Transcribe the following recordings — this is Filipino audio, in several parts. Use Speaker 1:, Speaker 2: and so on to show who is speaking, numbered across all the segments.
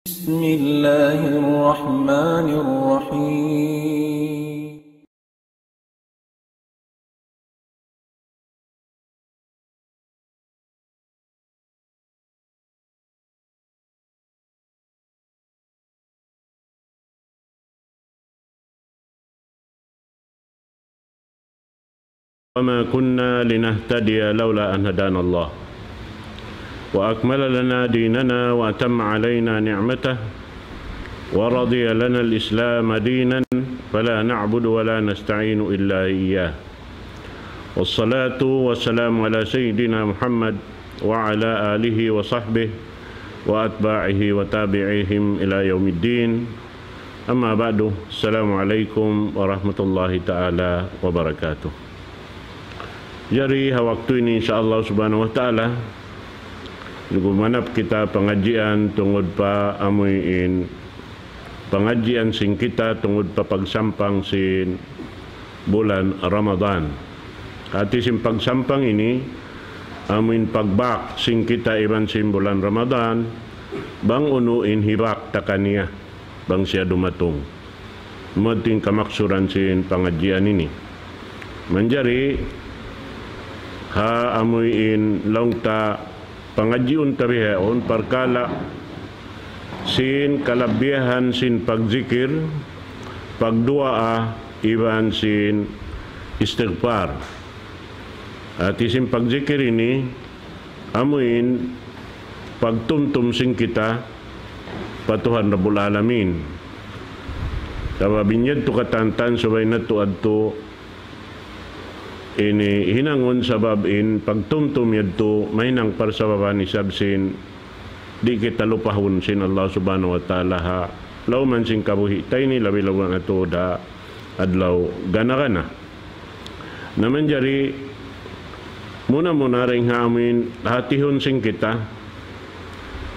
Speaker 1: بسم الله الرحمن الرحيم.
Speaker 2: وما كنا لنهتدي لولا أن هدانا الله وأكمل لنا ديننا وأتم علينا نعمته ورضي لنا الإسلام دينا فلا نعبد ولا نستعين إلا إياه والصلاة والسلام على سيدنا محمد وعلى آله وصحبه وأتباعه وتابعيهم إلى يوم الدين. أما بعد، السلام عليكم warahmatullahi ta'ala wabarakatuh. Jadi waktu ini insyaAllah subhanahu wa ta'ala gumanap kita pengajian tungod pa amuin pengajian sing kita tungod pa pagsampang sin bulan Ramadan. At sin pagsampang ini amuin pagbak sing kita iban sin bulan Ramadan bang unuin hibak takaniya bang siya dumatong mating kamaksuran sin pengajian ini menjadi ha amuin longta pengajian tabihaon perkala sin kalabihan sin pagzikir pagduaa iban sin istighfar. At isin pagzikir ini amuin pagtumtum sin kita patuhan Rabbul Alamin. Tawabinyad to katantan sabay na to adto ini hinangon sabab in pagtumtum yadto mahinang parsababa ni sabsin di kita lupahon sin Allah subhanahu wa ta'ala ha lauman sin kabuhi tay ni labi-lawan ato da adlaw gana-gana naman jari muna ring amin hatihon sin kita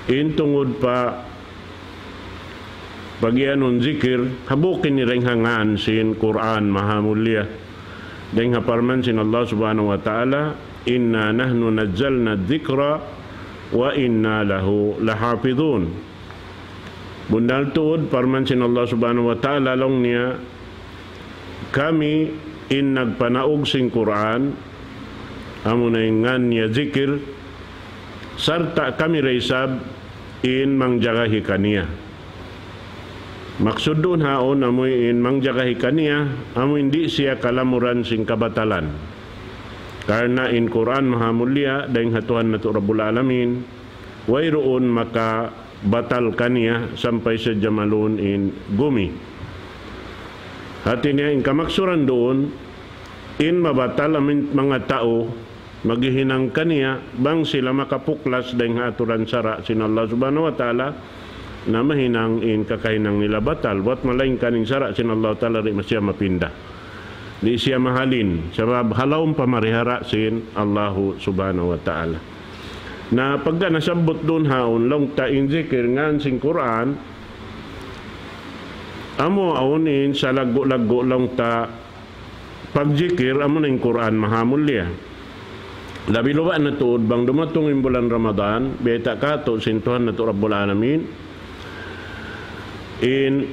Speaker 2: in tungod pa pagyanon zikir habukin ni ring hangaan sin Quran mahamulya dengan haparman sin Allah subhanahu wa ta'ala inna nahnu nazzalna dzikra wa inna lahu lahafidhun. Bundal tuod parman sin Allah subhanahu wa ta'ala long niya kami in nagpanaog sin Quran amo na ngan niya zikir sarta kami reisab in mangjagahi kaniya. Maksud doon haon amoy in mangjagahi kaniya amo hindi siya kalamuran sing kabatalan karena in Quran mahamulya daing hatuhan nato Rabbul Alamin wayroon maka batal kaniya sampai sa jamalun in gumi hati niya in kamaksuran doon in mabatal amin mga tao maghihinang kaniya bang sila makapuklas daing haturan sara sin Allah subhanahu wa ta'ala na mahinang in kakahinang nila batal wat malaing kaning sara sin Allah ta'ala rin masya mapinda di siya mahalin sabab halawang pamarihara sin Allah subhanahu wa ta'ala na pagka nasabot doon haon long ta in zikir ngan sin Quran amo aonin sa lago-lago long ta pagzikir amo na in Quran mahamulya labi luwa na tuod bang dumatong in bulan Ramadan beta kato sintuhan na to Rabbul Alamin in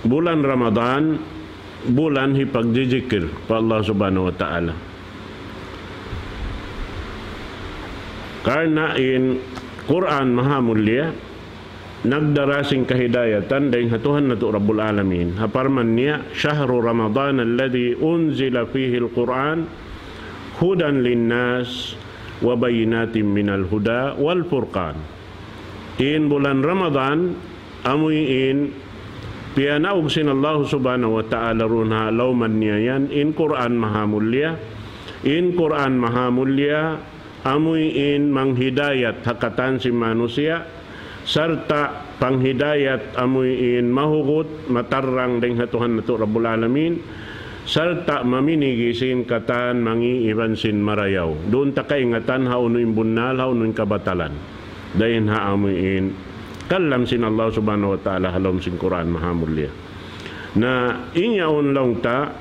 Speaker 2: bulan Ramadan bulan hipagzikir pa Allah subhanahu wa ta'ala karena in Quran mahamulya nagdarasing kahidayatan daing hatuhan na to Rabbul Alamin haparman niya syahru Ramadan alladhi unzila fihi al-Quran hudan linnas wa bayinatin minal huda wal furqan. In bulan Ramadan amoy in piyanaog sin Allah subhanahu wa ta'ala runha lauman niya yan in Quran mahamulya amoy in manghidayat hakatan si manusia sarta panghidayat amoy in mahugot matarrang ding hatuhan nato Rabbul Alamin sarta maminigi sin katan mangiiban sin marayaw doon ta kaingatan haunoy bunnal haunoy kabatalan dahin ha amoy in kalam sin Allah subhanahu wa ta'ala halom sin Quran mahamulya na inyaon long ta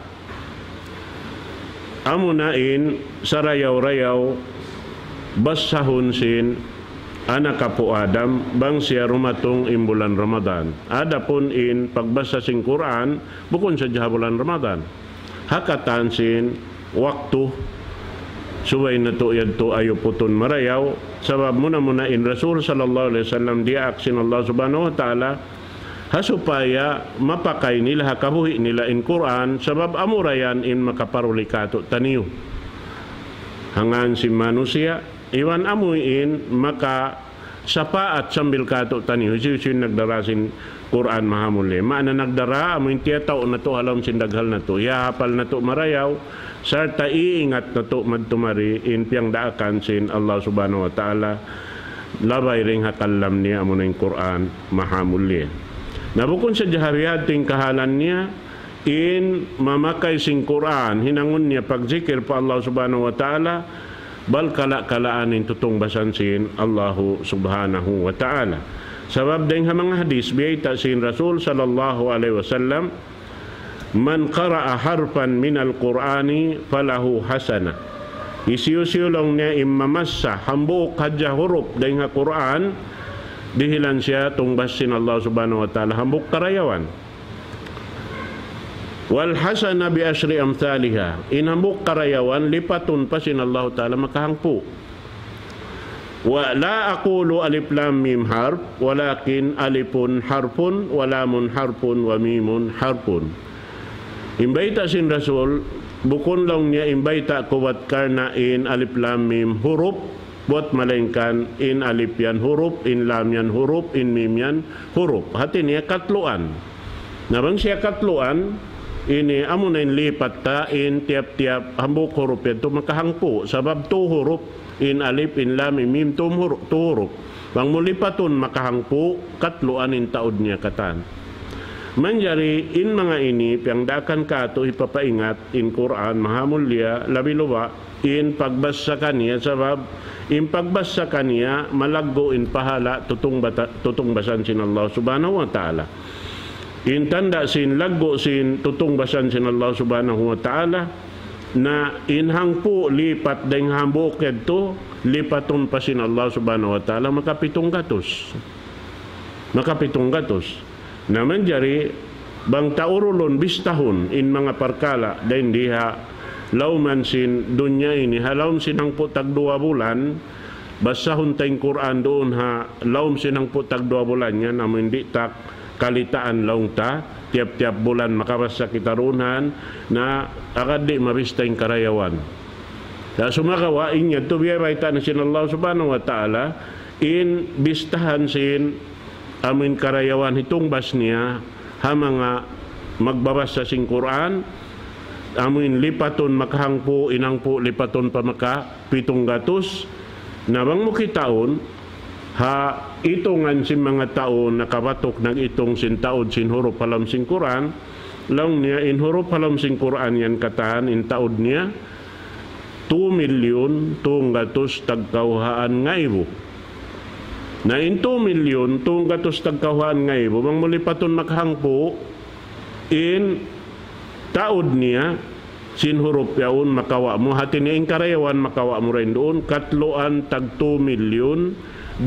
Speaker 2: amo na in sarayaw-rayaw basahon sin anak kapo Adam bang siya rumatong imbulan Ramadan. Adapun in pagbasa sing Quran bukon sa bulan Ramadan. Hakatan sin waktu suway na to yadto ayo puton marayaw sabab muna in Rasul sallallahu alaihi wasallam dia aksin Allah subhanahu wa ta'ala hasupaya mapakay nila kabuhi nila in Quran sabab amurayan in makaparuli kato taniyo hangan si manusia iwan amuin maka sapa at sambil kato taniyo siya nagdarasin Quran mahamuli maana nagdara amuin tiyataw na to halam sindaghal na to hapal na to marayaw sarta iingat na to madtumari in piyang daakan sin Allah subhanahu wa ta'ala labay ring hakalam niya amo na yung Quran mahamuli. Nabukon sa jahariyating kahalan niya in mamakay sing Quran hinangon niya pagzikir pa Allah subhanahu wa ta'ala bal kala-kalaan in tutong basan sin Allah subhanahu wa ta'ala. Sabab dahil mga hadis biyayta sin Rasul sallallahu alaihi wasallam man qara'a harfan min al-Qur'ani falahu hasana. Isiyo-siyo niya imamassa hambuk hadya huruf dahil nga Quran dihilan siya tungbas sin Allah subhanahu wa ta'ala hambuk karayawan. Wal hasana bi asri amthaliha in hambuk karayawan lipatun pa sin Allah ta'ala makahangpu. Wa la aqulu alif lam mim harf walakin alifun harfun wa lamun harfun wa mimun harfun. Imbayta sin Rasul bukon lang niya imbayta kuwat karna in alif lam mim huruf buat malengkan in alif yan huruf, in lam yan huruf, in mim yan huruf. Hati niya katluan. Nabang siya katluan, ini amo na lipat ta in tiap-tiap hambuk huruf yan to makahangpo. Sabab to huruf, in alif, in lam, in mim, to huruf. Bang mulipaton makahangpo, katluan in taod niya katan. Manjari in mga ini, piyang dakan ka to ipapaingat in Quran, mahamulya, labiluwa, in pagbasa kaniya sabab in pagbasa kaniya malaggo in pahala tutong basan sin Allah subhanahu wa ta'ala in tanda sin laggo sin tutong basan sin Allah subhanahu wa ta'ala na in hangpo lipat deng hambok to lipaton pa sin Allah subhanahu wa ta'ala makapitong gatos naman jari bang taurulon bistahon in mga parkala dahil diha lauman sin dunya ini halaum sinang putag 2 bulan basahon tayong Quran doon ha laum sinang putag 2 bulan yan namun hindi tak kalitaan laung ta tiap-tiap bulan makabasa kita runhan na agad di mabista yung karayawan sa sumakawa inya to biya baita na sin Allah subhanahu wa ta'ala in bistahan sin amin karayawan hitong bas niya ha mga magbabasa sin Quran amin lipaton makahangpo inangpo lipaton pa maka 700 nabang mo kitaon ha itongan sin mga taon nakabatok ng itong sin taod sin huruf palam sin Quran lang niya in huruf palam sin Quran yan katahan in taod niya 2,200,000 tagkauhaan nga ibo na in 2,200,000 tagkauhaan nga ibo bang mulipaton makahangpo in taod niya sin huruf yaon makawa mo hati niya in karayawan makawa mo rin doon katloan tag 2,200,000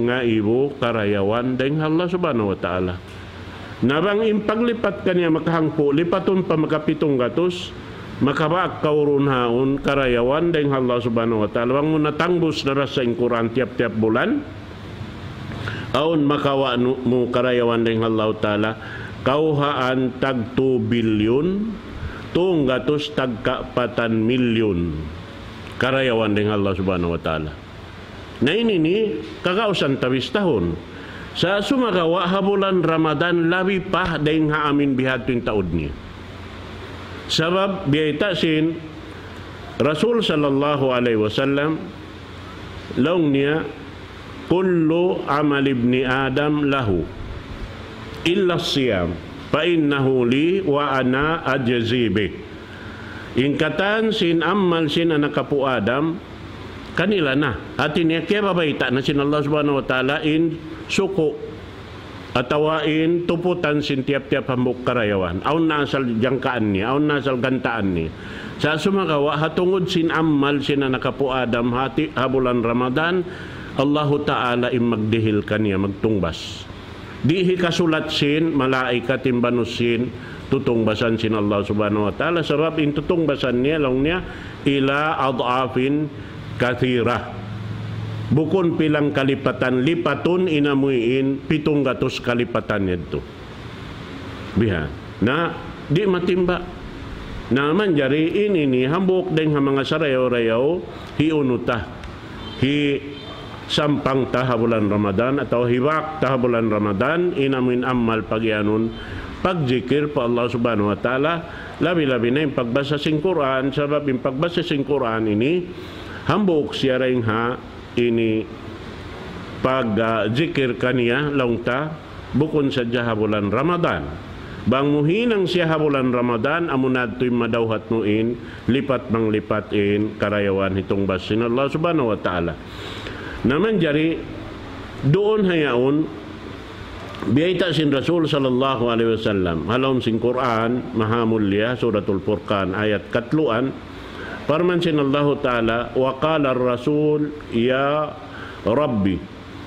Speaker 2: nga ibo karayawan dahil Allah subhanahu wa ta'ala nabang impaglipat kanya makahangpo lipaton pa maka 700 makabaak kauron haon karayawan dahil Allah subhanahu wa ta'ala bang mo natangbos na rasa in Quran tiap-tiap bulan aon makawa mo karayawan dahil Allah ta'ala kauhaan tag 2 bilyon tunggatos tag 4 milyon karayawan dengan Allah subhanahu wa ta'ala na ini kakausan tabis tahun sa sumagawa habulan Ramadan labi pa dahil haamin bihatin taod niya sabab biyayta sin Rasul sallallahu alaihi wasallam laung niya kullu amal ibni Adam lahu illa siyam fa innahu li wa ana ajzi bih ingkatan sin amal sin anak kapu Adam kanila na atin niya kaya babaita na sin Allah subhanahu wa ta'ala in suko atawain tuputan sin tiap-tiap hambuk karayawan aun nasal jangkaan ni aun nasal gantaan ni sa sumagawa hatungod sin amal sin anak kapu Adam hati habulan Ramadan Allahu Ta'ala magdihil kaniya magtungbas. Dihi kasulat sin malaikat imbanusin tutungbasan sin Allah Subhanahu wa Ta'ala sebab in tutungbasan niya long niya ila adafin kathira. Bukon pilang kalipatan lipatun inamuin 700 kalipatan nito. Biha na di matimba. Naman jari ini hambuk deng mga sarayaw-rayaw hiunuta hi sampang tahabulan Ramadan atau hiwak tahabulan Ramadan inamin amal pagyanun pagjikir pa Allah Subhanahu wa Ta'ala labi-labi na yung pagbasa sing Quran sabab yung pagbasa sing Quran ini hambuk siya rin ha ini pagjikir kaniya laungta bukon sa jahabulan Ramadan bang muhinang siya habulan Ramadan amunad to'y madawhat nuin lipat mang lipatin karayawan hitong basin Allah Subhanahu wa Ta'ala. Naman jari doon hayaon biyayta sin Rasul sallallahu alaihi wasallam halom sin Quran mahamulya suratul Furqan ayat katluan parman sin Allah Ta'ala wa qala ar-rasul ya rabbi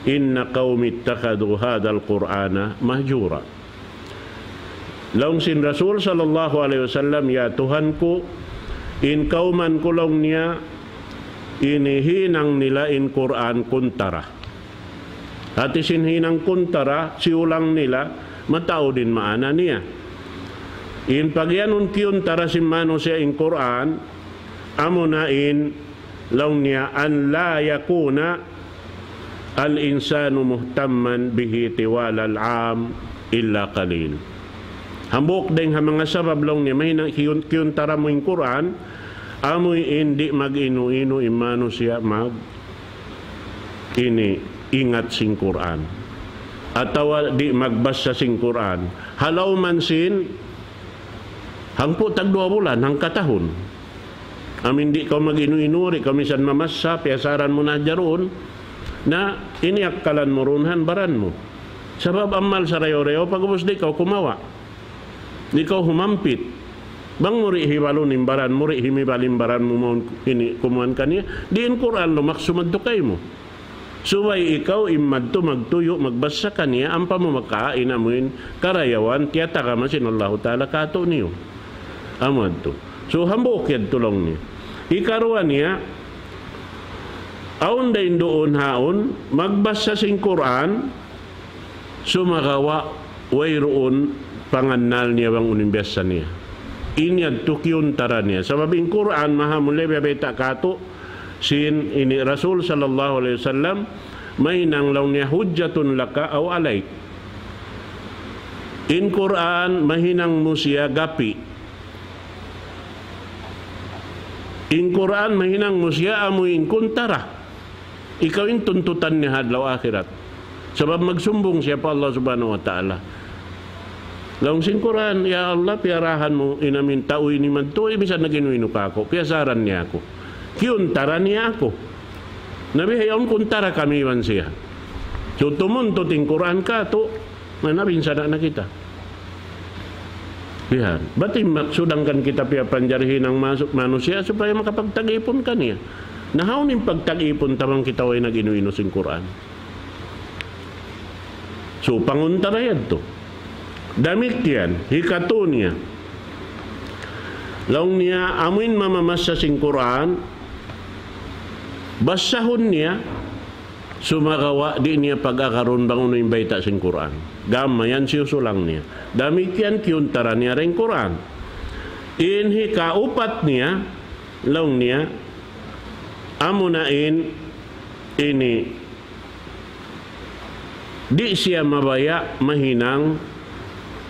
Speaker 2: inna qaumi ittakhadhu hadzal qur'ana mahjura. Laung sin Rasul sallallahu alaihi wasallam ya Tuhanku in kauman kulong niya inihinang nila in Quran kuntara. At isinhinang kuntara, siulang nila, matao din maana niya. In pagyanun kiuntara simano siya in Quran, amunain laung niya an la yakuna al-insanu muhtamman bihi tiwala al-am illa qalil. Hambok din ha mga sabab laung niya, mahinang kiuntara mo in Quran, amoy hindi mag-inu-inu imano siya mag ini ingat sing Quran atawa di magbasa sing Quran halaw man sin hangpo tag 2 bulan hang katahon amin di ka mag-inu-inu ri kamisan mamasa piasaran mo na jaron na iniakkalan mo runhan baran mo sabab amal sa rayo-rayo pagubos di ka kumawa di ka humampit bang muri hibalo nimbaran muri himibalimbaran mo mo ini kumuan kaniya diin Quran lo maksumadto kay mo suway ikaw imadto magtuyo magbasa kaniya ampa mo makain amuin karayawan tiyata ka masin Allah Ta'ala kato niyo amad to so hambok yad tulong niya ikaruan niya aun dahin doon haon magbasa sing Quran sumagawa wayroon panganal niya bang unimbesa niya inyad tukyun tara niya sababing Quran mahamulay bebeta kato sin ini Rasul sallallahu alaihi wasallam may nang law niya hujjatun laka aw alay in Quran mahinang mo siya gapi in Quran mahinang mo siya amuin kuntara ikaw in tuntutan niya hadlaw akhirat sabab magsumbong siya pa Allah Subhanahu wa Ta'ala. Laung sin Quran, ya Allah, piarahan mo inamin tao ini man to, ibisan naginuino ka ako, piasaran niya ako. Kiuntara niya ako. Nabi, hayaon kuntara kami man siya. So, tumunto ting Quran ka to, manabinsa na kita. Yan. Ba't maksudangkan kita piapanjarihin ng manusia supaya makapagtag-ipon ka niya? Nahaon yung pagtag-ipon tamang kita ay naginuino sin Quran. So, panguntara yan to. Damit yan, hikato niya. Laung niya, amin mamamasa sing Quran, basahon niya, sumagawa di niya pag-akaroon bangun yung baita sing Quran. Gama yan siyusulang niya. Damit yan, kiuntara niya rin Quran. Inhi kaupat niya, laung niya, amunain, ini, di siya mabaya, mahinang,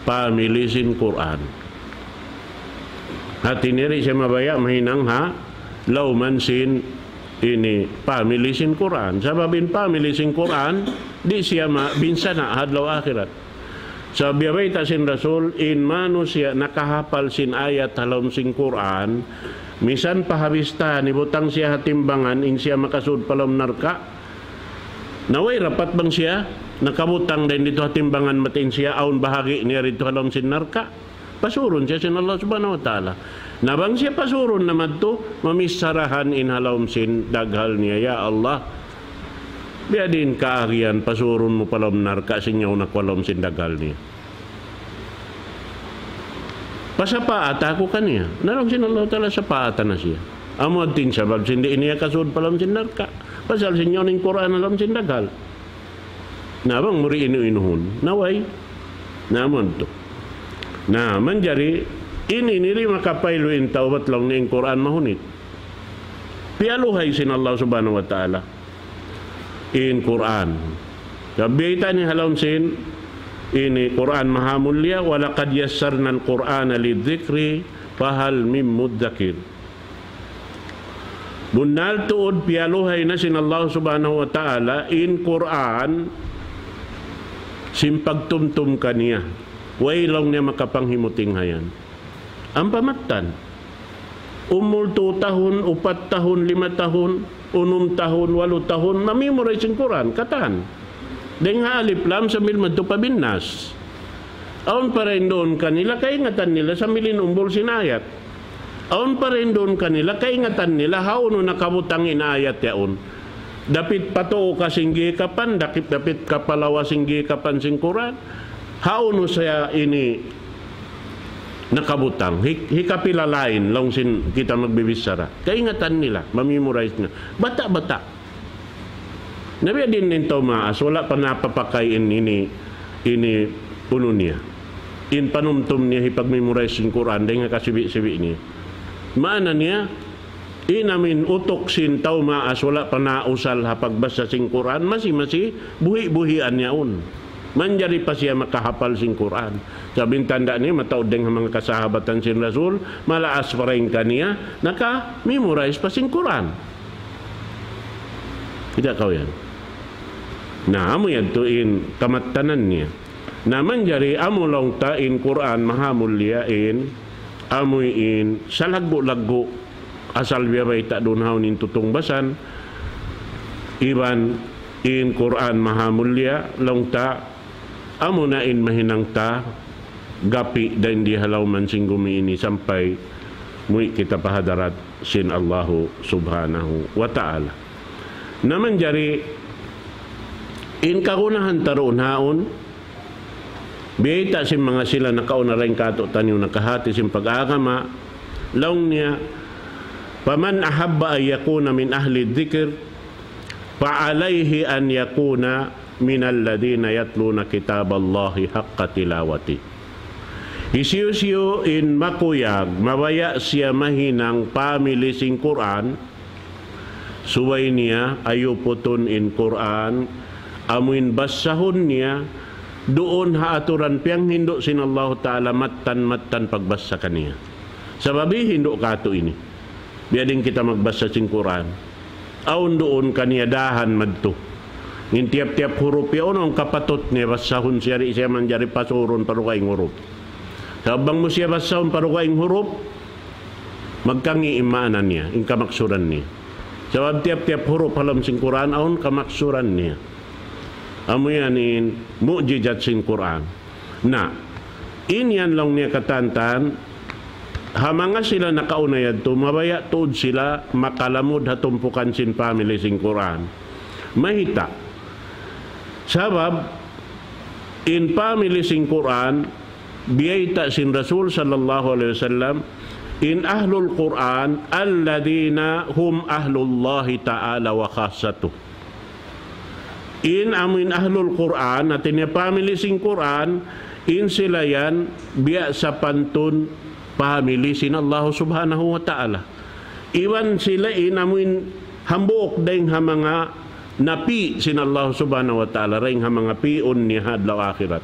Speaker 2: pamilisin Quran. Hati niri siya mabaya mahinang ha lauman sin ini pamilisin Quran. Sababin pamilisin Quran di siya binsana hadlaw akhirat. Sa biyabay ta sin Rasul in manusia nakahapal sin ayat halom sin Quran misan pahabista ni butang siya hatimbangan in siya makasud palom narka. Naway rapat bang siya nakabutang din dito timbangan matin siya aun bahagi niya rito halom sin narka pasuron siya sin Allah Subhanahu wa Ta'ala nabang siya pasuron naman to mamisarahan in halom sin daghal niya ya Allah Biya din kaarian, pasurun mo palam narka sinyaw na kwalam sindagal niya. Pasapaat ako kaniya. Narang sinalaw tala sa paata na siya. Amod din sabab, hindi iniya kasud palam sindarka. Pasal sinyaw ning Quran alam sindagal. Nabang muri inu-inuhon. Naway. Namon to. Na manjari, ini nili makapailuin taubat lang ning Quran mahunit. Pialuhay sin Allah subhanahu wa ta'ala. In Quran. Kabita ni halon sin ini Quran mahamulya walaqad yassarna al-Qur'ana lidzikri fahal mim mudzakir. Bunal tuod pialuhay na sin Allah subhanahu wa ta'ala in Quran simpagtumtum kaniya. Way lang niya makapanghimuting hayan. Ang pamatan. Umul 2 tahun, 4 tahun, 5 tahun, 6 tahun, 8 tahun, mamemorize ang Quran, katan. Deng halip lam sa milmadto pabinnas. Aon pa rin doon kanila, kaingatan nila sa milinumbol sinayat. Aon pa rin doon kanila, kaingatan nila, hauno nakabutang inayat yaon. Dapit pato kasinggi kapan, dapit kapalawa singgi kapan sing Quran. Hauno saya ini nakabutang, hikapilalain lang sin kita magbibisara. Kaingatan nila, mamemorize na. Bata-bata. Nabiya din nito maas, wala pa napapakain ini puno niya. In panumtum niya hipag-memorize sin Quran, dahil nga kasibi-sibi niya. Maana niya, inamin utok sin tao maas, wala pa nausal hapagbasa sin Quran, masi-masi, buhi-buhian niya un. Manjari pa siya makahapal sin Quran. Sabing tanda niya, mataod din ang mga kasahabatan sin Rasul, malaas pa rin kaniya, naka-memorize pa sin Quran. Tidak kau yan. Na amo yan tuin kamatanan niya. Na manjari amo lang ta in Quran mahamulyain, amuin sa laggo-laggo, asal biya ba ita doon haunin tutong basan, iban in Quran mahamulya lang ta, amo na in mahinang ta gapi dan di halaw man sing gumiini sampai muy kita pahadarat sin Allahu subhanahu wa ta'ala. Naman jari in kagunahan taroon haon biyita sin mga sila nakauna rin kato tanyo nakahati sin pag-agama laong niya paman ahabba ay yakuna min ahli dhikr fa'alayhi an yakuna min alladhina yatluna kitab Allahi haqqa tilawati. Isiyo-siyo in makuyag, mabaya siya mahinang pamili sing Quran, suway niya ayuputon in Quran, amuin basahon niya, doon haaturan piyang hindo sin Allah Ta'ala matan pagbasa kaniya. Sababi hindo kato ini. Biading kita magbasa sing Quran. Aun doon kaniya dahan madto. In tiap-tiap huruf yaon ang kapatot niya basahon siya rin siya manjari pasuron parukaing huruf. Sabang mo siya basahon parukaing huruf, magkangi imaanan niya, in kamaksuran niya. Sabab tiap-tiap huruf halam sing Quran, aun kamaksuran niya. Amo yan in mu'jizat sing Quran. Na, inyan lang niya katantan, hamanga sila nakaunayad to, mabaya tuod sila makalamod hatumpukan sin family sing Quran. Mahita. Sabab, in family sing Quran, biyayta sin Rasul sallallahu alaihi wasallam, in ahlul Quran, alladina hum ahlullahi ta'ala wa khassatuh. In amin ahlul Quran, natin niya family sing Quran, in sila yan, biya sa pantun, family sin Allah subhanahu wa ta'ala. Iwan sila in amin hambok dahil mga napi sin Allah subhanahu wa ta'ala, rin mga pion ni hadlaw akhirat.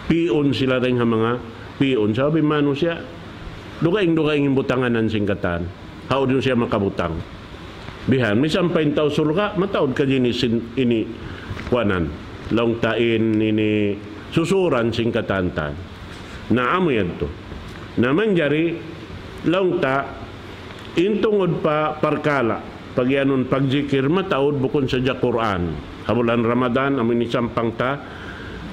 Speaker 2: Pion sila rin mga pion. Sabi mano siya, dugaing butanganan singkatan. How do siya makabutang? Bihan, may sampain tao sulka, mataod ka jinisin ini kuanan. Long tain ini susuran singkatantan. Naamo yan to. Naman jari, long ta, intungod pa parkala. Pag yanon pagjikir, mataod bukon sa Quran. Habulan Ramadan, amin isampang ta,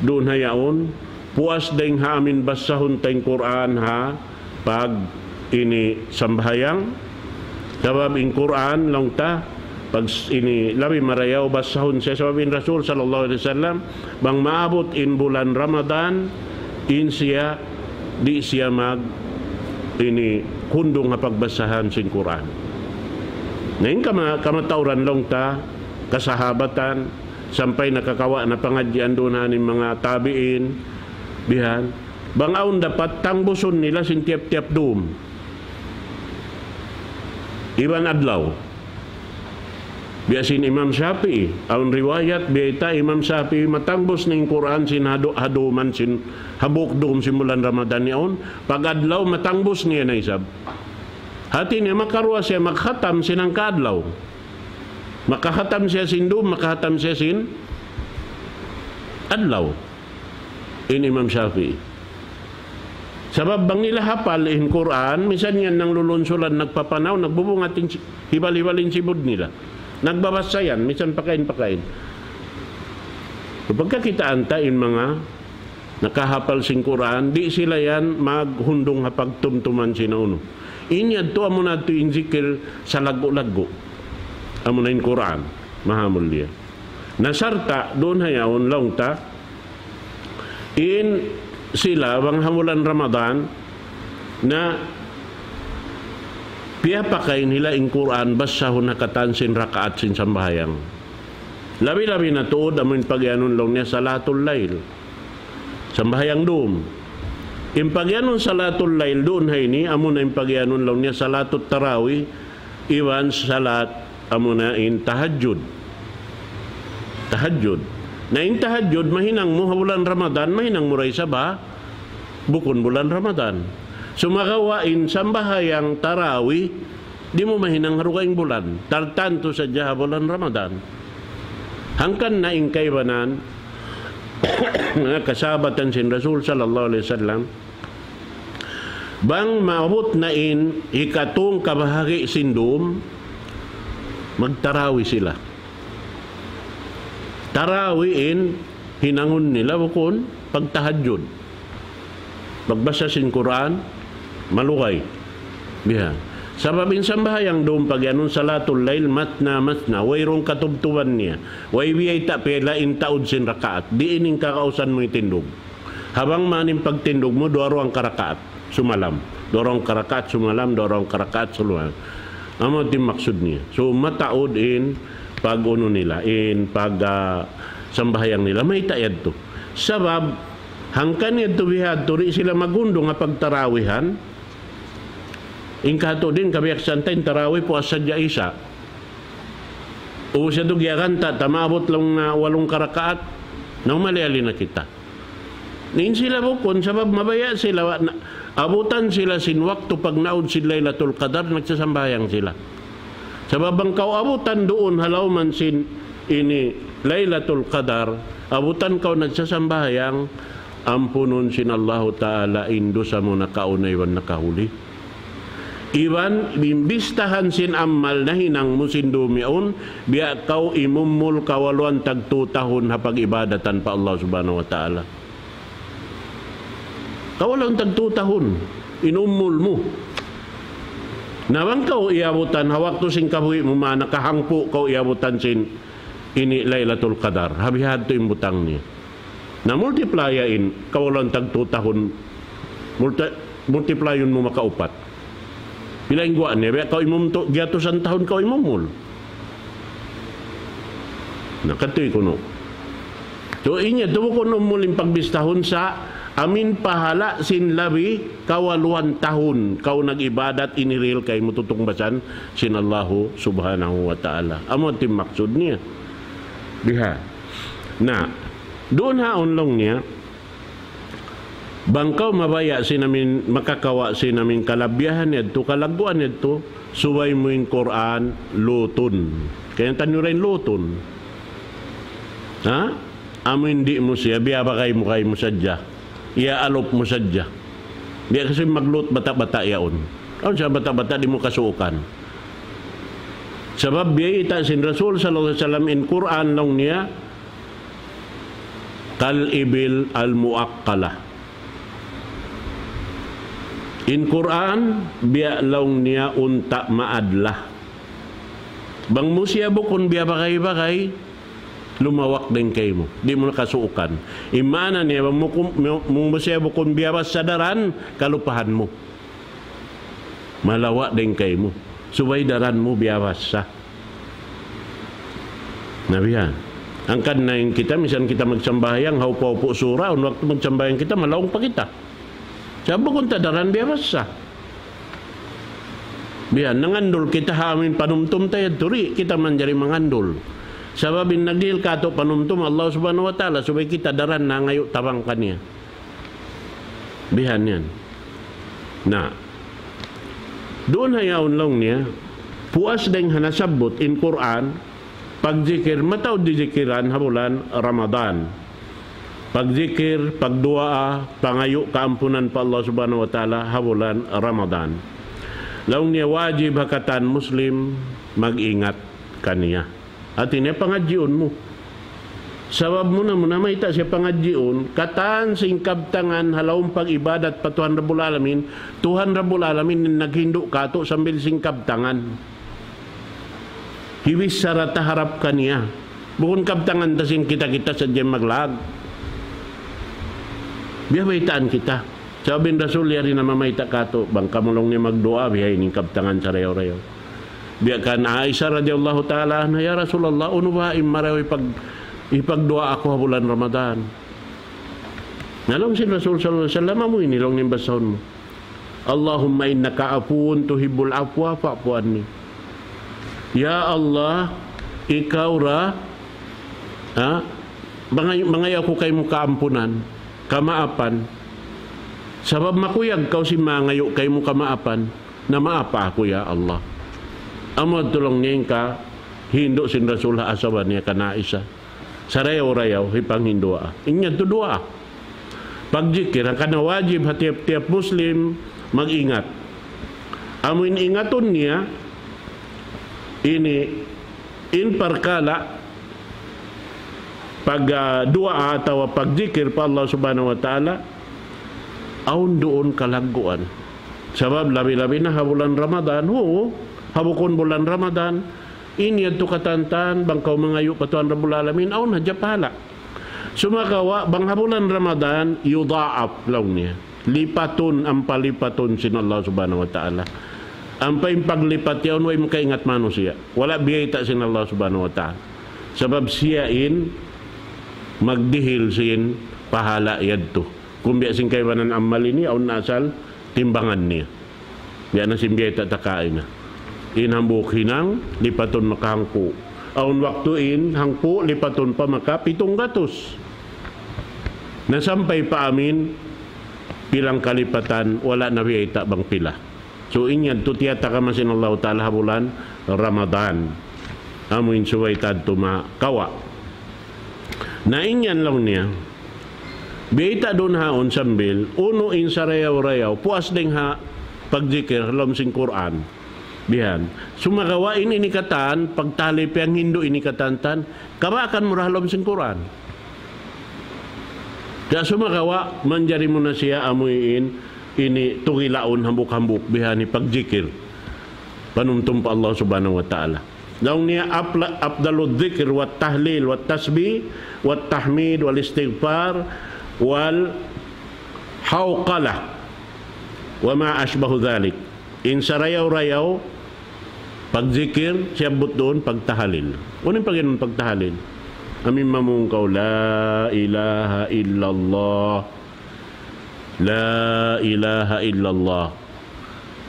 Speaker 2: doon hayaon, puas dahing ha amin basahon tayong Quran ha, pag ini sambahayang, sabab in Quran lang ta, pag ini labi marayaw basahon siya sabi ni Rasul sallallahu alaihi wasallam bang maabot in bulan Ramadan in siya di siya mag ini kundong nga pagbasahan sin Quran. Ngayon kamatauran lang ta kasahabatan sampay nakakawa na pangadyan doon haning mga tabiin bihan bang aun dapat tangbuson nila sin tiap-tiap dum iban adlaw. Biasin Imam Syafi'i, aun riwayat biya Imam Syafi'i matangbos ning Quran sin haduman sin habok dum simulan Ramadan niyaon, pagadlaw matangbos niya na isab. Hati niya makarwa siya makhatam sinang kadlaw. Makahatam siya sin dum, makahatam siya sin adlaw. In Imam Syafi'i. Sabab bang nila hapal in Quran, misan yan nang lulunsulan nagpapanaw, nagbubungatin hibal-hibalin sibod nila. Nagbabasa yan, minsan pakain. Kapag kita antain mga nakahapal sing Quran, di sila yan maghundong hapagtumtuman sinauno. Inyad to amo na to inzikir sa lago-lago. Amo na in Quran, mahamul liya. Nasarta, doon hayaon lang ta, in sila, bang hamulan Ramadan, na piyapakay nila in Quran basahon na katansin rakaat sin sambahayang. Labi-labi na tuod amin pagyanon lang niya salatul lail. Sambahayang dum. In pagyanon salatul lail doon hay ni amo na in pagyanon lang niya salatut tarawih iwan salat amo na in tahajjud. Tahajjud. Na in tahajjud mahinang mo bulan Ramadan mahinang mo ray sabah bukon bulan Ramadan. Sumakawain sambahayang tarawih di mo mahinang harukaing bulan tartanto sa jaha bulan Ramadan hangkan na ingkaybanan kasabatan sin Rasul sallallahu alaihi wasallam bang maabot na in ikatong kabahagi sindum magtarawih sila tarawih in hinangon nila bukon pagtahajjud magbasa sin Quran malukay biha sabab insan bahayang doon pagyanon salatul lail matna wayrong katubtuban niya way biyay ta pela in taod sin rakaat di ining kakausan mo itindog habang maning pagtindog mo doro ang karakaat sumalam dorong karakaat sumalam dorong karakaat sumalam amo din maksud niya so mataod in pag uno nila in pag sambahayang nila may tayad to sabab hangkan ito bihad turi sila magundong nga pagtarawihan ingkato din kabiyak santain tarawih po asadya isa o siya dugyakan tamabot lang na 8 karakaat nang maliali na kita nin sila bukon sabab mabaya sila abutan sila sin waktu pag naud sin Laylatul Qadar nagsasambayang sila sabab ang abutan doon halaw man sin ini Laylatul Qadar abutan kau nagsasambayang ampunon sin Allah Ta'ala indo sa mo nakaunaywan nakahuli iwan bimbistahan sin amal na hinang mo sin dumion biya kau imumul kawaluan tag 2 tahun hapag ibadatan pa Allah Subhanahu Wa Ta'ala kawaluan tag 2 tahun inumul mo nawang kau iabutan hawak to sing kabuhi mo man nakahangpo kau iabutan sin ini Laylatul Qadar habihad to imbutang niya na multiplyain kawalan tag 2 tahun multiplyon mo makaupat pila ingguan niya kau imum to giatusan tahun kau imumul nakatoy kuno so inya tuwo kuno muling pagbistahon sa amin pahala sin labi kawaluan tahun kau nagibadat iniril kay mututungbasan sin Allahu Subhanahu Wa Ta'ala amo tim maksud niya diha na doon haon lang niya bangkaw mabaya sinamin makakawa sinamin kalabyahan nito kalaguan nito suway mo yung Quran luton kaya tanyo rin luton ha amo hindi mo siya biya ba kayo mo sadya iya alop mo sadya biya kasi maglut bata-bata yaon ano siya bata-bata di mo kasuukan sabab biya ita sin Rasul sallallahu alaihi wasallam in Quran lang niya kal ibil al muakkala in Quran biya lang niya unta maadlah Bang mo siya bukon biya bakay-bakay, lumawak din kayo mo. Di mo nakasuukan. Imana niya, bang mo siya bukon biya sa daran, kalupahan mo. Malawa din kayo mo. Subay daran mo biya sa. Nabihan. Angkan na yung kita, misan kita magsambayang, haupo-upo sura, waktu magsambayang kita, malaong pa kita. Sabi kung tadaran biya sa. Biyan, nangandol kita hamin panumtum tayo, turi kita manjari mangandol. Sababin nagdil kato panumtum Allah subhanahu wa ta'ala, subay kita daran na ngayon tabang kanya. Bihan yan. Na, doon hayaon lang niya, puas dahil hanasabot in Quran, pagzikir, mataw di zikiran habulan Ramadan. Pagzikir, pagdua, pangayo kaampunan pa Allah subhanahu wa ta'ala habulan Ramadan. Laong niya wajib hakatan Muslim mag-ingat kaniya. At ini pangadjiun mo. Sabab mo na maita siya pangadjiun, katan singkab tangan halawang pag-ibadat pa Tuhan Rabbul Alamin, Tuhan Rabbul Alamin naghindo kato sambil singkab tangan. Hiwis sarata harap kaniya. Bukon kabtangan tasin kita-kita sa dyan maglag. Biya baitaan kita. Sabi ng Rasul, yari na mamaita kato, bang kamulong ni magdoa, biya ining kabtangan sa rayaw-rayaw. Biya kan Aisha radiyallahu ta'ala, na ya Rasulullah, uno ba imaraw ipagdoa ako bulan Ramadan? Nalong si Rasul sallallahu alaihi wasallam, mo inilong ni basahon mo. Allahumma innaka afuun tuhibbul afwa fa'fu anni. Ya Allah, ikaw ra, mangayaw ko kay mo kaampunan, kamaapan. Sabab makuyag kau si mangayo kay mo kamaapan, na maapa ako ya Allah. Amod tulong niya ka, hindo sin Rasul asawa niya kanaisa. Sarayaw-rayaw, hipang hindua. Inya to dua. Pagjikir, ang kanawajib hatiap-tiap Muslim, mag-ingat. Amuin ingaton niya, ini in parkala pag dua atau pagjikir pa Allah subhanahu wa ta'ala aun doon kalaguan. Sabab labi-labi na habulan Ramadan, habukon bulan Ramadan, inyad to katantan, bangkaw mangayo pa Tuhan Rabbul Alamin, aun hadya pala. Sumakawa, bang habulan Ramadan, yudaap lang niya. Lipaton ang palipaton sin Allah subhanahu wa ta'ala. Ang paglipat yaon, way makaingat mano siya. Wala biyayta sin Allah subhanahu wa ta'ala. Sabab siya magdihil sin pahala yadto. Kung biya sing kaywanan amal ini, aun nasal, timbangan niya. Biya na simbiyayta takain na. Inhambuk hinang, lipaton makahangpo. Aun waktuin, hangpo, lipaton pa maka, 700. Nasampay pa amin, pilang kalipatan, wala na biyayta bang pila. So inyan, tutiyata ka masin Allah ta'ala bulan Ramadan. Amuin suway tadto makawa. Na inyan lang niya, biyayta doon haon sambil, uno in sa rayaw-rayaw, puas ding ha, pagzikir, halam sing Quran. Bihan. Sumagawa inikatan, pagtalip yang Hindu inikatantan, kama akan murah halam sing Quran. Kaya sumagawa, manjari mo na siya amuin, ini tugilaon hambuk-hambuk, bihani pagjikir. Panumtum pa Allah subhanahu wa ta'ala. Daung niya afdalud dzikr wat tahlil wat tasbih wat tahmid wal istighfar wal hauqalah wa ma ashbahu dhalik. In sarayaw-rayaw pagzikir siyabot doon pagtahalil. Unin pagyanon pagtahalil. Amin mamungkaw la ilaha illallah la ilaha illallah.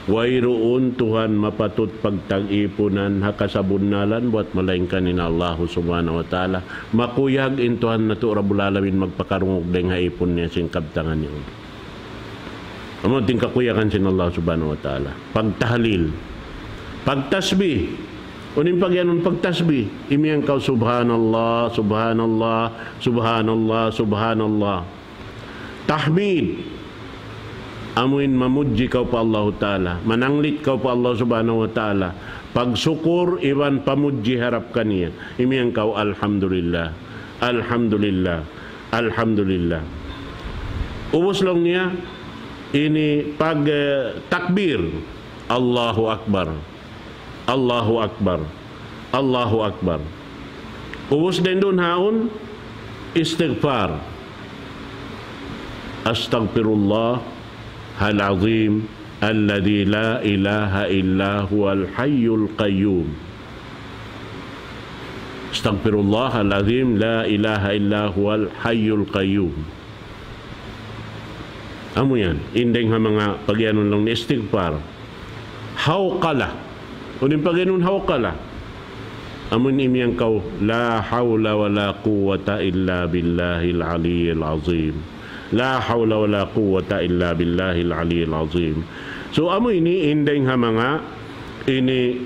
Speaker 2: Wairuun Tuhan mapatut pagtag-ipunan hakasabunnalan buat malaingkan ni Allah subhanahu wa ta'ala. Makuyag in Tuhan na to Rabbul Alamin magpakarungog deng haipon niya sing kabtangan niya. Amo ting kakuyakan sin Allah subhanahu wa ta'ala. Pagtahlil, pagtasbih. Unin pagyanon pagtasbih. Imiyang kau subhanallah, subhanallah, subhanallah, subhanallah. Tahmid. Amuin mamudji kau pa Allah Ta'ala, mananglit kau pa Allah Subhanahu Wa Ta'ala, pagsukur iwan pamudji harap kaniya, imiyang kau alhamdulillah, alhamdulillah, alhamdulillah. Ubos lang niya, ini pag takbir, Allahu Akbar, Allahu Akbar. Allahu Akbar. Ubos din doon haon, istighfar. Astaghfirullah al-azim alladhi la ilaha illa huwal hayyul qayyum. Astaghfirullah al-azim la ilaha illa huwal hayyul qayyum. Amo yan, indeng ha mga pagyanon lang ni istighfar. Hawqala. Unin pagyanon hawqala. Amun imyang kaw, la hawla wa la quwwata illa billahil aliyyil azim. La hawla wa la quwwata illa billahil aliyyil azim. So amo ini indeng ha mga ini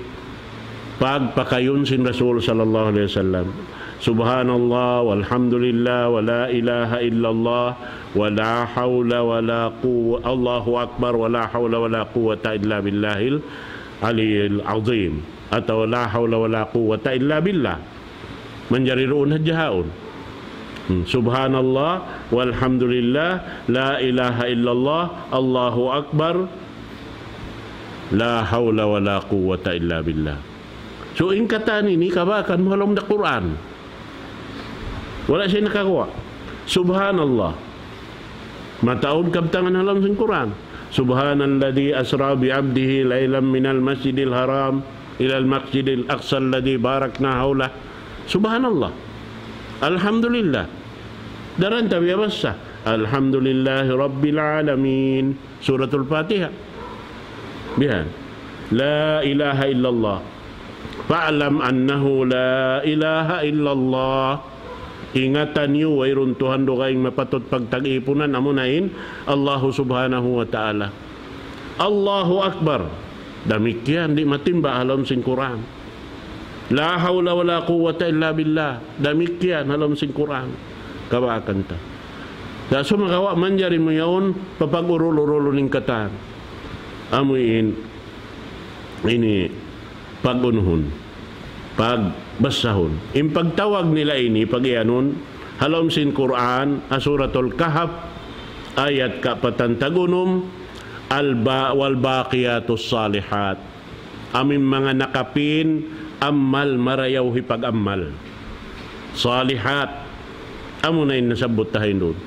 Speaker 2: pagpakayon sin Rasul sallallahu alaihi wasallam. Subhanallah walhamdulillah wa la ilaha illallah wa la hawla wa la quwwata Allahu akbar wa la hawla wa la quwwata illa billahil aliyyil azim. Atau la hawla wa la quwwata illa billah. Manjariroon hadjahaon. Subhanallah walhamdulillah la ilaha illallah Allahu akbar la hawla wa la quwwata illa billah. So ingkatan ini kabakan mahalom na Quran. Wala siya nakagawa. Subhanallah. Mataon kabtangan halam sa Quran. Subhanalladzi asra bi 'abdihi lailan minal masjidil haram ila al-masjidil aqsa alladzi barakna hawla. Subhanallah. Alhamdulillah. Daran tabi basa. Alhamdulillahi rabbil alamin. Suratul Fatihah. Bihan. La ilaha illallah. Fa'lam annahu la ilaha illallah. Ingatan niyo wayron Tuhan do kayong mapatot pagtag-ipunan amunain Allahu subhanahu wa ta'ala. Allahu akbar. Damikyan di matimba alam sin Quran. La hawla wa la quwwata illa billah. Damikyan alam sin Quran. Kabakan ta. Da sumagawa manjari mo yaon papag-urul-urulo ning katan. Amuin ini pagunhon, pagbasahon. Impagtawag nila ini pagyanon halom sin Quran Suratul Kahf ayat kapatantagunum wal baqiyatus salihat. Amin mga nakapin ammal marayaw hipag-ammal. Salihat. Amo na yung nasabot tayo doon.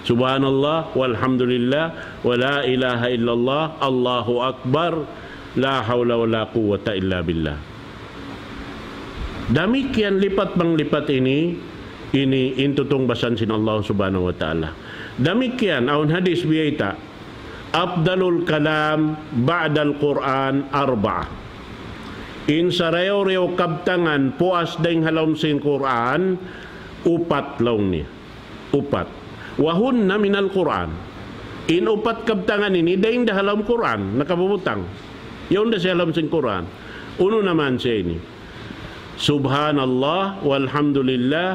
Speaker 2: Subhanallah walhamdulillah wa la ilaha illallah Allahu akbar la hawla wa la quwwata illa billah. Damikian lipat bang lipat ini intutong basan sin Allah subhanahu wa ta'ala. Damikian aun hadis biyayta afdalul kalam ba'dal Quran arba'ah. In sarayaw-rayaw kabtangan puas dahing halom sin Quran upat laong niya. Upat. Wahun na minal Quran. In upat kabtangan ini dahing dahalam Quran nakabubutang. Yun da siya alam sin Quran. Uno naman siya ini. Subhanallah walhamdulillah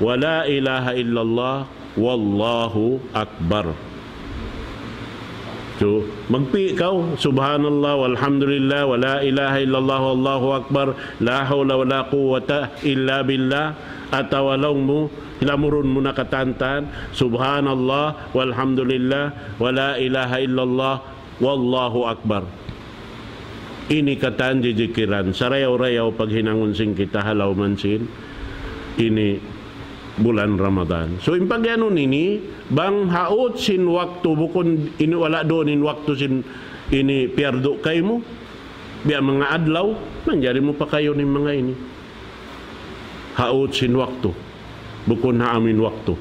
Speaker 2: wa la ilaha illallah wallahu akbar. So, magpi ikaw, subhanallah walhamdulillah wa la ilaha illallah wallahu akbar la hawla wa la quwwata illa billah. Atawalaw mo, hilamurun mo na katantan, subhanallah walhamdulillah wa la ilaha illallah wallahu akbar. Ini katan jijikiran sarayaw-rayaw pag hinangunsing kita halaw mansin ini bulan Ramadan. So impagyanon ini bang haot sin waktu bukon ini wala doon in waktu sin ini pierdo kay mo biya mga adlaw manjari mo pa kayo ni mga ini haot sin waktu bukon ha amin waktu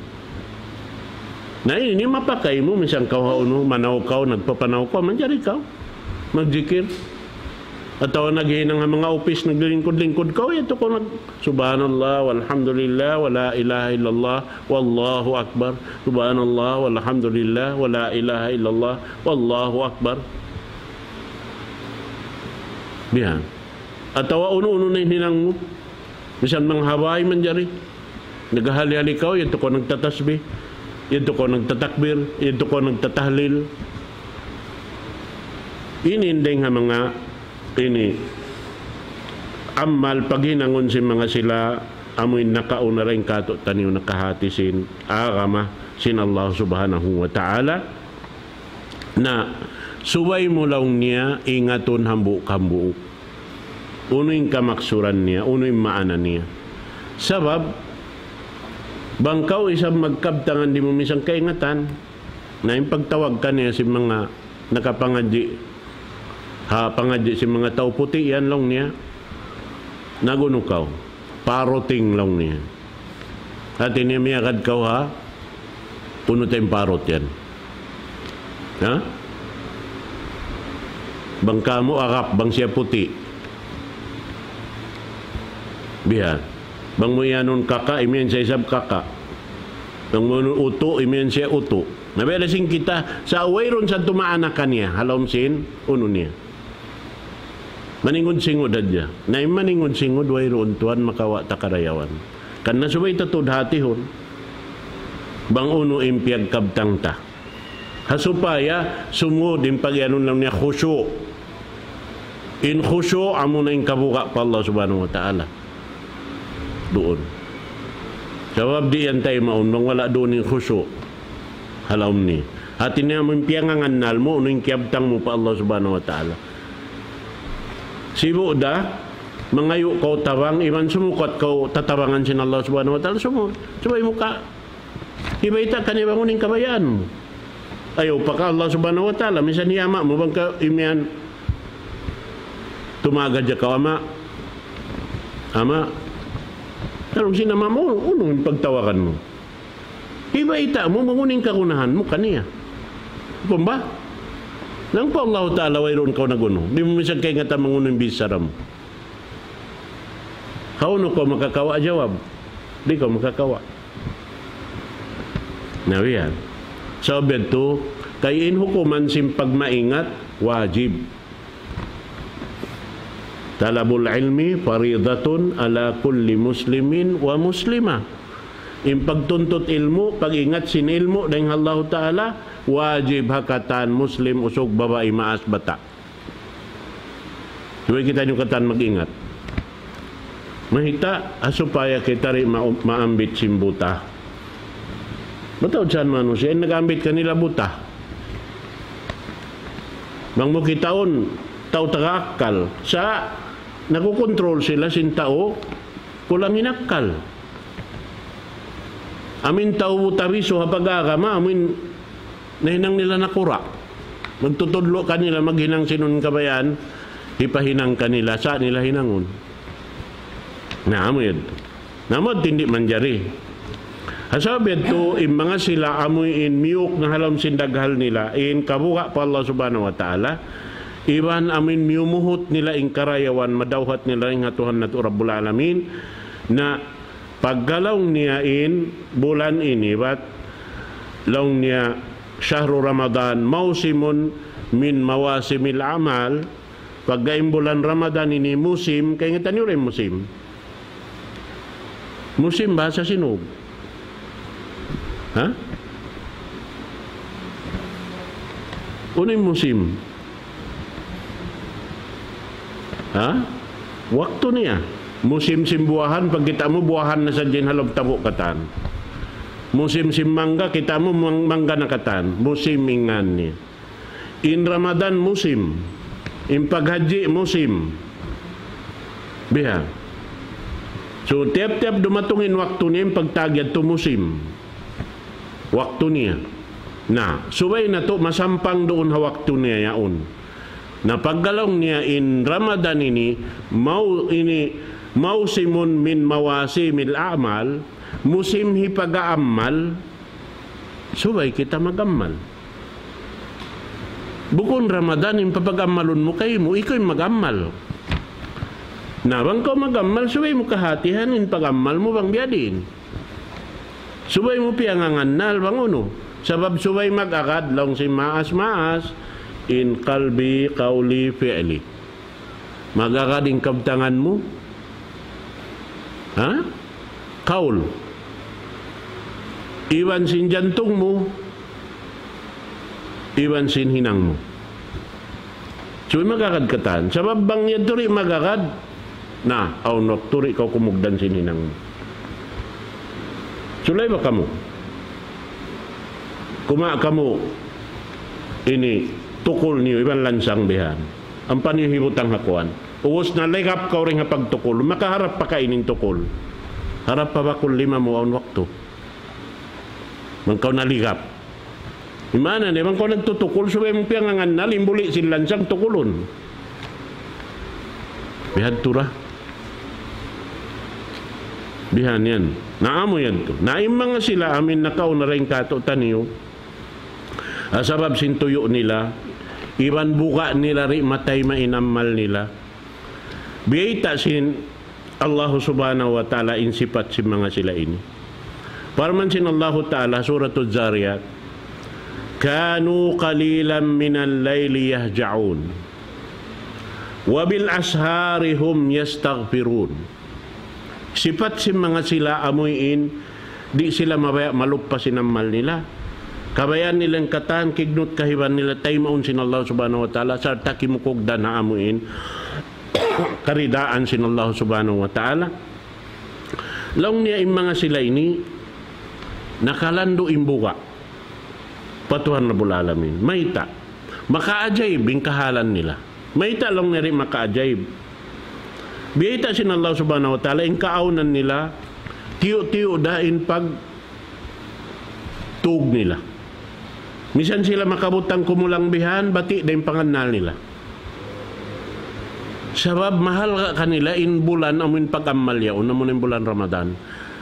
Speaker 2: na ini mapakay mo misang kaw hauno manaw kaw nagpapanaw ka manjari kaw magjikir ataw naghinang mga office naglingkod-lingkod ka ito ko nag subhanallah walhamdulillah wa la ilaha illallah wallahu akbar subhanallah walhamdulillah wa la ilaha illallah wallahu akbar bihan ataw uno-uno na hinang mo bisan mga habay man jari naghali-hali ka ito ko nagtatasbih ito ko nagtatakbir ito ko nagtatahlil inindeng ha mga ini amal paghinangon si mga sila amoy nakauna rin kato taniw nakahati sin agama sin Allah subhanahu wa ta'ala na suway mo lang niya ingaton hambu-kambu Uno yung kamaksuran niya, uno yung maanan niya. Sabab, bangkaw isang magkabtangan di mo misang kaingatan na yung pagtawag ka niya si mga nakapangadji pangadji si mga tao puti yan lang niya nagunukaw paroting lang niya at inimiyakad kaw ha puno tayong parot yan ha bangka mo akap bang siya puti biya bang mo yanon kaka imian siya isab kaka bang mo uto imian siya uto nabelasing kita sa away ron sa tumaana kanya halom sin uno niya maningod singod adya na maningod singod way ron tuan makawa takarayawan kan nasubay tatud hati hon bang uno impiyag kabtang ta hasupaya sumud in pagyanon lang niya khusyu in khusyu amo na in kabuka pa Allah subhanahu wa ta'ala doon sabab di yan tayo maunong wala doon yung khusyu halawm ni hati niya mo piyangangan nal mo ano yung kiabtang mo pa Allah subhanahu wa ta'ala sibo da mangayo kau tawang iman sumukot kau tatawangan sin Allah subhanahu wa ta'ala subay mo ka hibayta ka niya bangunin kabayaan mo ayaw pa ka Allah subhanahu wa ta'ala minsan niyama mo bang ka imian tumagad ya ka ama tarong sinama mo, unong pagtawakan mo. Iba-ita mo, manguning kagunahan mo kaniya. Kung ba? Nang po Allah Ta'ala, wayroon ka naguno. Di mo misag kay nga ta mangunong bisaram. Kauno ko makakawa jawab. Di ko makakawa. Nawiyan. So, beto, kayin hukuman simpag maingat, wajib. Talabul ilmi faridatun ala kulli muslimin wa muslima. Yung pagtuntut ilmu, pag-ingat sin ilmu dengan Allah Ta'ala, wajib hakatan muslim usog babae maas bata. Duway kita yung katan mag-ingat. Mahita, supaya kita rin maambit simbuta. Matawad saan manusia, nag-ambit kanila buta. Bang mo kitaon, tao taga-akal, sa nakukontrol sila sin tao kulang inakal amin tao tabiso hapag-agama amin nahinang nila nakura magtutudlo kanila maghinang sinon kabayan ipahinang kanila sa nila hinangon namod hindi manjari hasabed to mga sila amoy in miyok na halam sindaghal nila in kabuka pa Allah subhanahu wa ta'ala iban amin miumuhot nila ing karayawan madawhat nila ing hatuhan na Rabbul Alamin na paggalaw niya in bulan ini bat law niya syahru Ramadan mausimun min mawasimil amal paggaim bulan Ramadan ini musim kay ngatan nyo rin musim bahasa sinog ha? Unang musim ha? Waktu niya. Musim simbuahan, pag kita mo buahan na sa dyan halog tabo katan. Musim simmangga, kita mo mangga na katan. Musim ingan niya. In Ramadan, musim. In paghaji, musim. Biha. So, tiap-tiap dumatungin waktu niya, yung pagtagyad to musim. Waktu niya. Na, subay na to, masampang doon ha waktu niya yaon. Na paggalong niya in Ramadan ini mausimun min mawasimil amal musim hipag-aamal subay kita mag-amal bukon Ramadan yung papag-amalon mo kayo mo ikaw yung mag-amal na bang ko mag-amal subay mo kahatihan in pag-amal mo bang biyadin subay mo piyanganganal bang uno sabab subay mag-akad lang si maas in kalbi, kauli, fi'li. Magkakading kabtangan mo? Ha? Kaul. Iwan sin jantung mo. Iwan sin hinang mo. So, magkakadkatan. Sabab bang yan turi magkakad? Na, aunok turi kau kumugdan sin hinang mo. Sulay ba kamu? Kuma kamu ini tukul niyo, ibang lansang bihan. Ang panihibutang hakuan. Uwos na ligap ka rin nga pagtukol. Makaharap pa ka ining tukol. Harap pa ba kung 5 mo ang wakto? Mangkaw na ligap. Imana ni mangkaw nagtutukol so mong piyangangan na limbuli silansang tukulon. Bihad tura. Bihan yan. Naamo yan to. Naim mga sila amin nakaw na rin kato taniyo. Asabab sintuyo nila. Iban buka nila rin matay mainamal nila. Biyita sin Allah subhanahu wa ta'ala insipat si mga sila ini. Parman sin Allah ta'ala suratul Zariyat. Kanu qalilan minal layli yahja'un. Wabil ashari hum yastaghfirun. Sipat si mga sila amuyin, di sila mabaya maluppasin ang mal nila. Kabayan nilang katan, kignot kahiban nila, tayo maun sin Allah subhanahu wa ta'ala, sarta kimukogda na amuyin, karidaan sin Allah subhanahu wa ta'ala. Laong niya yung mga sila ini, nakalando imbuka, patuhan na bulalamin, maita, makaajayib yung kahalan nila. Maita lang na rin makaajayib. Biyita sin Allah subhanahu wa ta'ala, yung kaaunan nila, tiyo-tiyo dain pag tug nila. Misan sila makabutang kumulang bihan, bati dain panganal nila. Sabab mahal ka kanila in bulan, amuin pag-amalya, unamun in bulan Ramadan.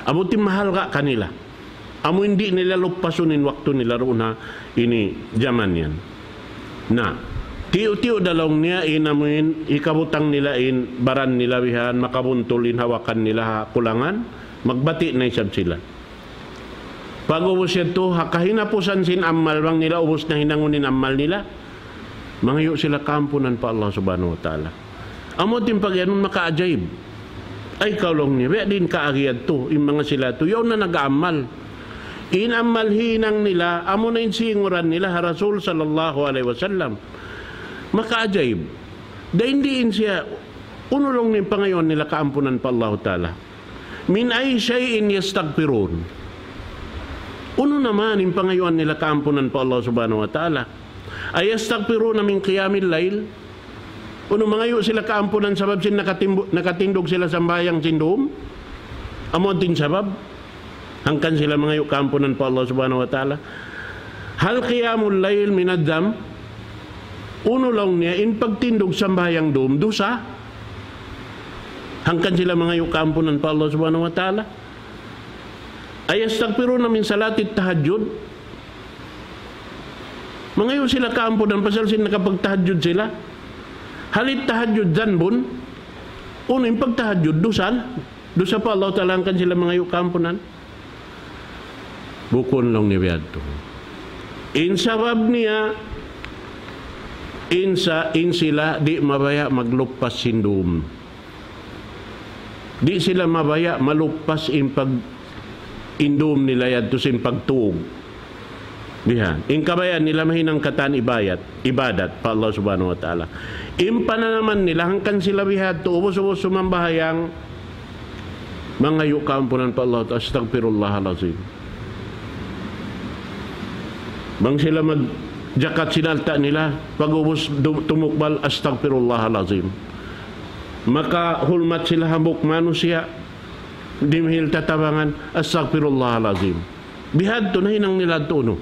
Speaker 2: Amutin mahal ka kanila. Amo hindi nila lupasunin waktu nila roon na ini jaman yan. Na, tiyo-tiyo dalong niya inamuin, ikabutang nila in baran nila bihan, makabuntulin hawakan nila kulangan, magbati na isab sila. Pag ubos ito, kahinapusan sin amal bang nila, ubos na hinangunin amal nila, mangayo sila kampunan pa Allah subhanahu wa ta'ala. Amo din pag yanon makaajayib. Ay kaulong niya, baya din kaagiyad to, yung mga sila to, yaw na nag-aamal. Inamal hinang nila, amo na insinguran nila, Rasul sallallahu alaihi wasallam. Makaajayib. Dahil hindiin siya, unulong ng pangayon nila kaampunan pa Allah ta'ala. Min ay shay'in yastaghfirun. Uno naman yung pangayon nila kaampunan pa Allah subhanahu wa ta'ala. Ay yastaghfirun na min qiyamil layl. Uno mangayo sila kaampunan sabab sin nakatindog sila sa bayang sindom. Amon din sabab. Hangkan sila mangayo kaampunan pa Allah subhanahu wa ta'ala. Hal qiyamul layl minadam. Uno lang niya, in pagtindog sa bayang dom, dosa. Hangkan sila mga yukampunan pa Allah subhanahu wa ta'ala. Ay astagpiro namin salatit tahajud. Mga yun sila kaampunan, pasal sila nakapagtahajud sila. Halit tahajud zanbun. Uno, in pagtahajud, dosal. Dosa pa Allah ta'ala hangkan sila mga yukampunan. Bukon lang ni Biyadto. In sabab niya, in sila di mabaya maglupas sindum. Di sila mabaya malupas in pag indum nila yadto sin pagtuog. Diha. In kabayan nila mahinang katan ibadat pa Allah subhanahu wa ta'ala. In pananaman nila hangkan sila bihad to ubos-ubos sumambahayang mga yukampunan pa Allah. Astaghfirullahalazim. Bang sila jakat sinalta nila, pag-ubos tumukbal, astaghfirullahalazim. Maka hulmat sila hambok manusia, dimhil tatabangan, astaghfirullahalazim. Bihad to na hinang nila to, no?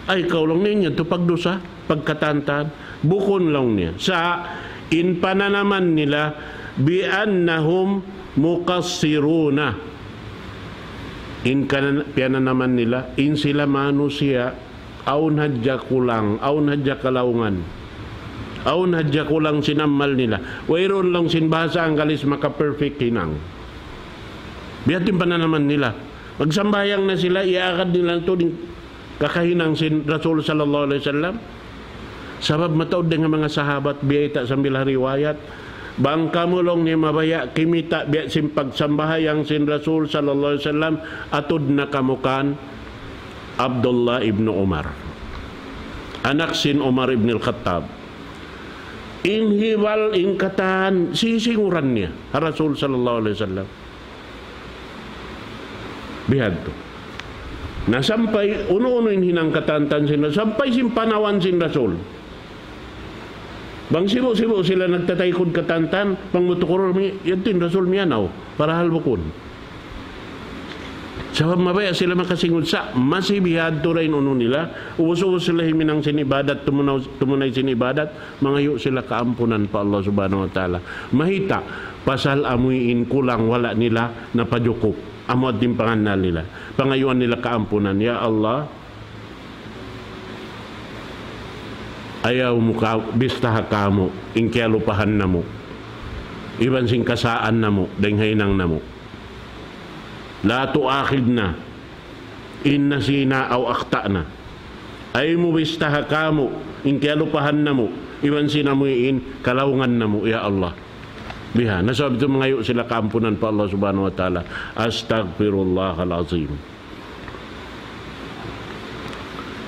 Speaker 2: Ay, kaulang niya to pagdusa, pagkatantan, bukon lang niya. Sa in pananaman nila, bi'annahum muqassiruna. In pananaman nila, in sila manusia, aun hadya kulang, aun hadya kalaungan, aun hadya kulang sinamal nila. Wayron lang sinbasa ang galis maka-perfect hinang. Biyatin pa na naman nila. Magsambayang na sila, iakad nila ito din kakahinang sin Rasul sallallahu alaihi wasallam. Sabab mataod din ng mga sahabat, biyata sa bilah riwayat, bang kamulong ni mabaya, kimita biyat sin pagsambahayang sin Rasul sallallahu alaihi wasallam, atod na kamukan, Abdullah ibn Umar, anak sin Umar ibn al-Khattab. Inhiwal ingkatan sisinguran niya Rasul sallallahu alaihi wasallam. Bihad to. Nasampay uno-uno hinang katantan sin Rasul, sampay sin panawan sin Rasul. Bang sibo-sibo sila nagtataykod katantan, pang mutukurol, yan tin Rasul miyanaw, para halbukon. Sabab mabaya sila makasingod sa, masibihad to rin uno nila, ubos-ubos sila himinang sinibadat, tumunay sinibadat, mangayo sila kaampunan pa Allah subhanahu wa ta'ala. Mahita, pasal amuin kulang wala nila na padyukop, amo at timpangan nila, pangayuan nila kaampunan. Ya Allah, ayaw mo ka, bistaha ka mo, ingkialupahan na mo, iban sing kasaan na mo, denghainang na mo. La tuakid na, inna sina aw akta na. Ayaw mo bistaha ka mo, ingkialupahan na mo, iban sinamuin, kalawangan na mo, ya Allah. Biha, nasabi ito mangayo sila kaampunan pa Allah subhanahu wa ta'ala. Astaghfirullahal azim.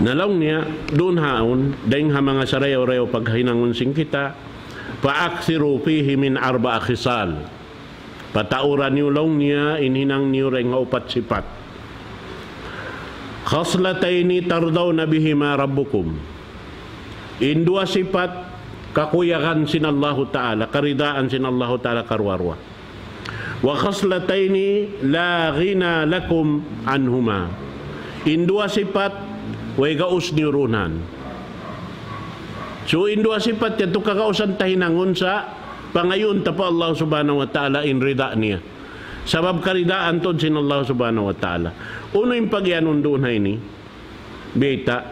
Speaker 2: Nalaw niya, doon haon, dahil ha mga sarayaw-rayaw paghinangon sing kita, paaksiru fihi min arba khisal. Patauran niyo lang niya, inhinang niyo rin nga upat sipat. Khaslatayni tardaw na bihima rabbukum. Indua sipat, kakuyakan sinallahu ta'ala, karidaan sinallahu ta'ala karwarwa. Wa khaslatayni la ghina lakum anhuma. Indua sipat, way gaus niurunan. So indua sipat yan ito kakausan tahinangon sa pangayon tapa Allah subhanahu wa ta'ala in rida niya. Sabab karidaan to sin Allah subhanahu wa ta'ala. Uno yung pagyanon doon hay ni beta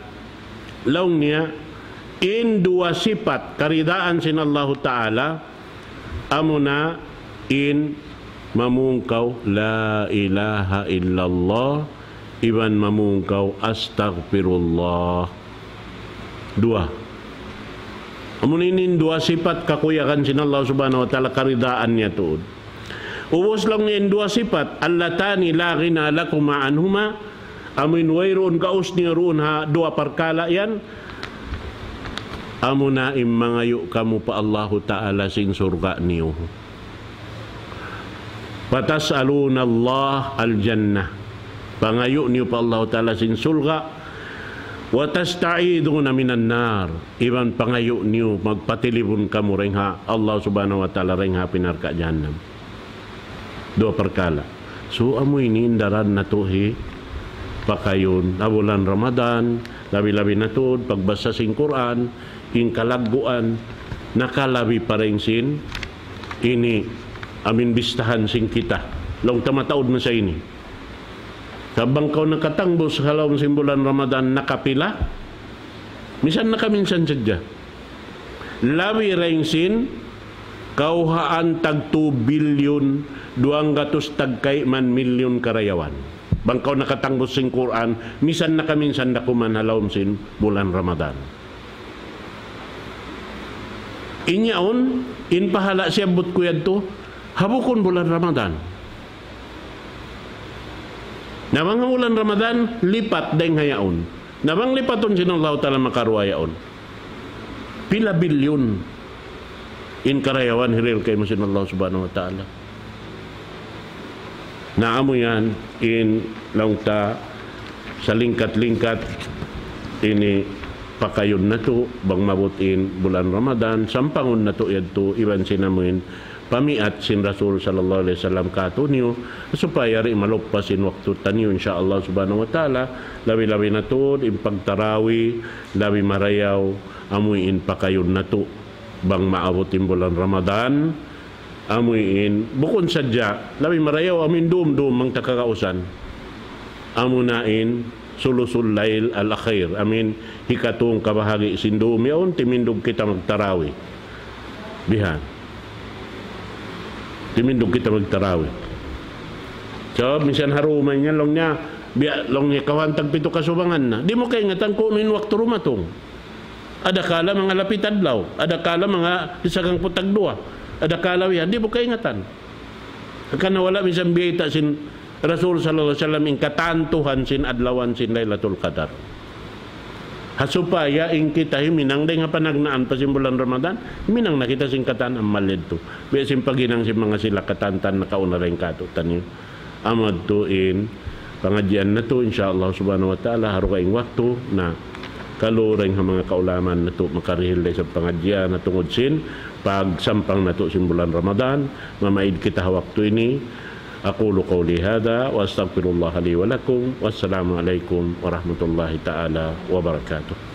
Speaker 2: laong niya in dua sipat karidaan sin Allah ta'ala amuna in mamungkaw la ilaha illallah iban mamungkaw astaghfirullah. Dua. Amuninin dua sifat kakuyakan sin Allah subhanahu wa ta'ala karidaan niya tuod. Ubos lang niyan dua sifat allatani la ghina lakum anhuma amin wayron kaus niya roon ha dua parkala yan amuna immangayo kamu pa Allah ta'ala sing surga niyo. Patasaluna Allah al-jannah. Pangayo niyo pa Allah ta'ala sin surga. Wa tasta'iduna minan nar. Iban pangayo niyo magpatilibon kamo ring ha Allah subhanahu wa ta'ala ring ha pinarka jahannam. Dua perkala. So amoy ni indaran na tuhi pakayon na bulan Ramadan, labi-labi na to pagbasa sing Quran, in kalagguan nakalabi pa rin sin ini amin bistahan sing kita. Long tamataod na sa ini. Kabang kau nakatangbos halaw simbulan Ramadan nakapila, misan nakaminsan sadya. Labi rengsin, kauhaan tag 2 bilyon, 200 tagkay man milyon karayawan. Bang kau nakatangbos sing Quran, misan nakaminsan nakuman halaw sin bulan Ramadan. Inyaon, in pahala siya but kuyad to, habukon bulan Ramadan. Namang ulan Ramadan, lipat dahing hayaon. Namang lipaton sinallahu ta'ala makarwayaon. Pila bilyon in karayawan hiril kay masinallahu subhanahu wa ta'ala. Naamo yan in langta sa lingkat-lingkat ini pakayon na to bang mabutin bulan Ramadan sampangon na to yadto iban sinamuin pamiat sin Rasul sallallahu alaihi wasallam katunyo supaya ri maluppasin waktu tanyo insyaallah subhanahu wa taala labi-labi na to impagtarawi labi marayaw amuin pakayon na to bang maabutin bulan Ramadan amuin bukon sadya labi marayaw amin dum-dum mang takakausan amunain sulusul lail al-akhir amin hikatong kabahagi sindum yaon timindog kita magtarawi bihan timindog kita magtarawi so minsan haruman niya long niya kawantag pito kasubangan na di mo kay ngatan ko min waktu rumatong ada kala mga lapit adlaw ada kala mga isagang putag dua ada kala yan di mo kay ngatan kana wala minsan biyita sin Rasul sallallahu alaihi wasallam ing katantuhan sin adlawan sin Lailatul Qadar. Hasupaya ing kita minang day nga panagnaan pa sin bulan Ramadan, minang nakita sing katan amalid to. Bi sin paginang sin mga sila katantan na kauna ring katutan niyo. Amad to in pangadyan na to insyaallah subhanahu wa taala haro kaing waktu na kalureng nga mga kaulaman nato makarihilay sa pangadya na tungod sin pagsampang nato sin bulan Ramadan. Mamaid kita hawak to ini. Aqulu qawli hadha wa astaghfirullah li wa lakum. Wassalamu alaikum warahmatullahi ta'ala wabarakatuh.